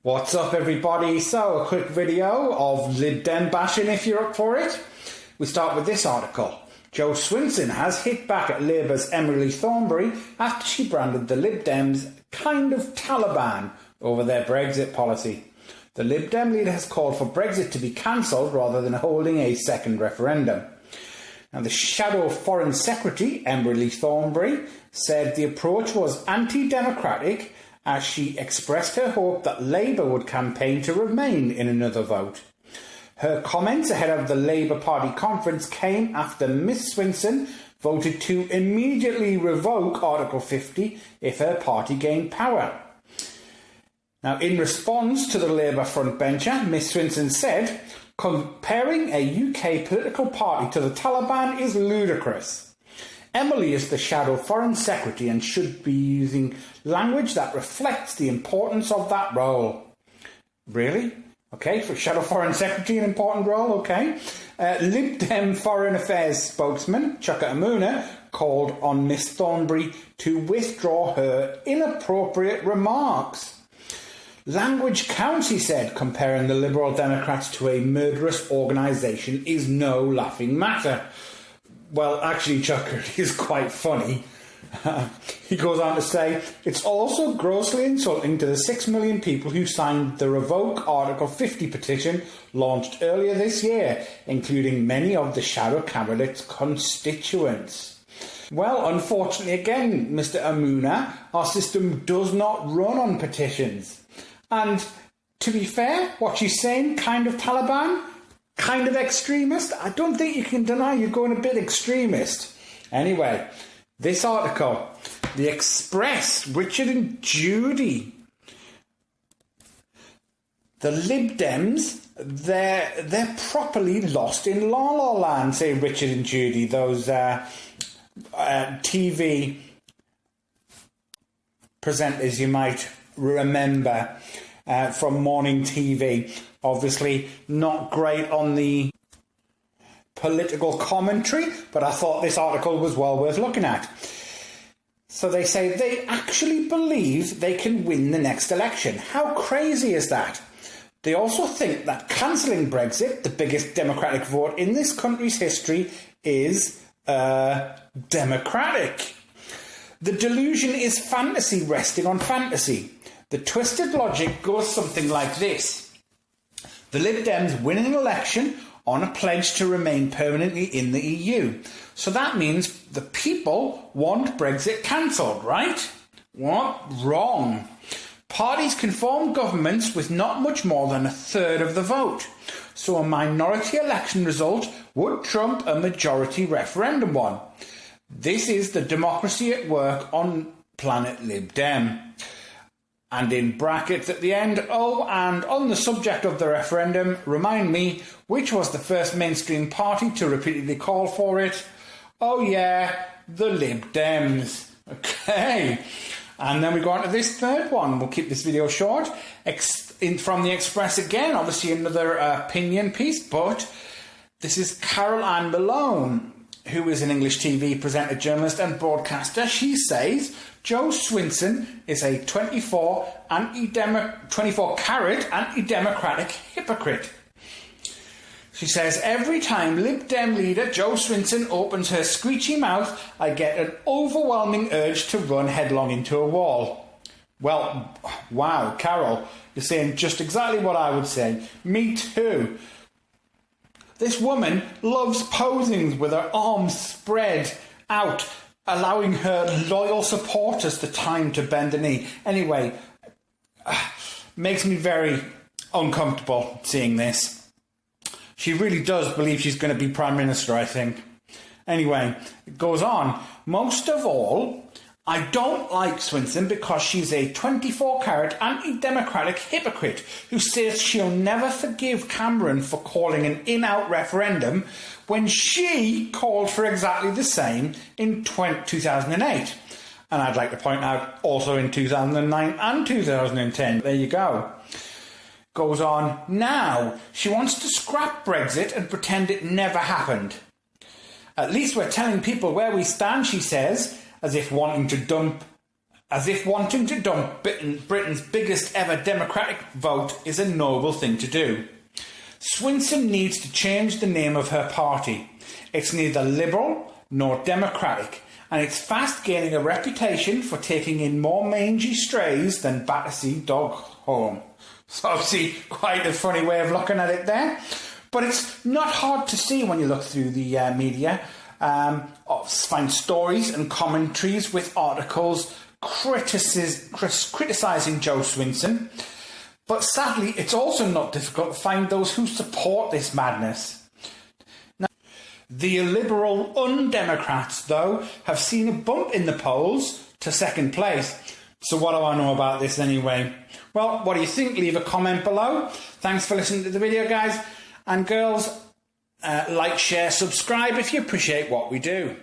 What's up, everybody? So, a quick video of Lib Dem bashing if you're up for it. We start with this article. Jo Swinson has hit back at Labour's Emily Thornberry after she branded the Lib Dems kind of Taliban over their Brexit policy. The Lib Dem leader has called for Brexit to be cancelled rather than holding a second referendum. Now, the Shadow Foreign Secretary, Emily Thornberry, said the approach was anti-democratic as she expressed her hope that Labour would campaign to remain in another vote. Her comments ahead of the Labour Party conference came after Miss Swinson voted to immediately revoke Article 50 if her party gained power. Now, in response to the Labour frontbencher, Miss Swinson said, "Comparing a UK political party to the Taliban is ludicrous. Emily is the Shadow Foreign Secretary and should be using language that reflects the importance of that role." Really? Okay, for Shadow Foreign Secretary, an important role, okay. Lib Dem Foreign Affairs spokesman, Chuka Umunna, called on Miss Thornberry to withdraw her inappropriate remarks. "Language counts," he said, comparing the Liberal Democrats to a murderous organisation is no laughing matter. Well, actually, Chucker is quite funny. He goes on to say, "It's also grossly insulting to the 6 million people who signed the Revoke Article 50 petition launched earlier this year, including many of the Shadow Cabinet's constituents." Well, unfortunately again, Mr. Umunna, our system does not run on petitions. And to be fair, what she's saying, kind of Taliban, kind of extremist, I don't think you can deny you're going a bit extremist. Anyway, this article, The Express, Richard and Judy. The Lib Dems, they're properly lost in la la land, say Richard and Judy, those TV presenters you might remember from morning TV. Obviously not great on the political commentary, but I thought this article was well worth looking at. So they say they actually believe they can win the next election. How crazy is that? They also think that cancelling Brexit, the biggest democratic vote in this country's history, is democratic. The delusion is fantasy resting on fantasy. The twisted logic goes something like this. The Lib Dems win an election on a pledge to remain permanently in the EU. So that means the people want Brexit cancelled, right? What? Wrong. Parties can form governments with not much more than a third of the vote. So a minority election result would trump a majority referendum one. This is the democracy at work on planet Lib Dem. And in brackets at the end, "Oh, and on the subject of the referendum, remind me, which was the first mainstream party to repeatedly call for it? Oh yeah, the Lib Dems." Okay. And then we go on to this third one. We'll keep this video short. From the Express again, obviously another opinion piece, but this is Carol Ann Malone, who is an English TV presenter, journalist and broadcaster. She says Jo Swinson is a 24-carat anti-democratic hypocrite. She says, "Every time Lib Dem leader Jo Swinson opens her screechy mouth, I get an overwhelming urge to run headlong into a wall." Well, wow, Carol, you're saying just exactly what I would say. Me too. This woman loves posing with her arms spread out, allowing her loyal supporters the time to bend the knee. Anyway, makes me very uncomfortable seeing this. She really does believe she's going to be Prime Minister, I think. Anyway, it goes on. "Most of all, I don't like Swinson because she's a 24-carat anti-democratic hypocrite who says she'll never forgive Cameron for calling an in-out referendum when she called for exactly the same in 2008. And I'd like to point out also in 2009 and 2010. There you go. Goes on, "Now she wants to scrap Brexit and pretend it never happened. At least we're telling people where we stand," she says, as if wanting to dump as if wanting to dump Britain's biggest ever Democratic vote is a noble thing to do. Swinson needs to change the name of her party. It's neither Liberal nor Democratic, and it's fast gaining a reputation for taking in more mangy strays than Battersea Dog Home. So obviously quite a funny way of looking at it there. But it's not hard to see when you look through the media. Find stories and commentaries with articles criticising Jo Swinson. But sadly, it's also not difficult to find those who support this madness. Now, the Illiberal UnDemocrats, though, have seen a bump in the polls to second place. So what do I know about this anyway? Well, what do you think? Leave a comment below. Thanks for listening to the video, guys and girls. Like, share, subscribe if you appreciate what we do.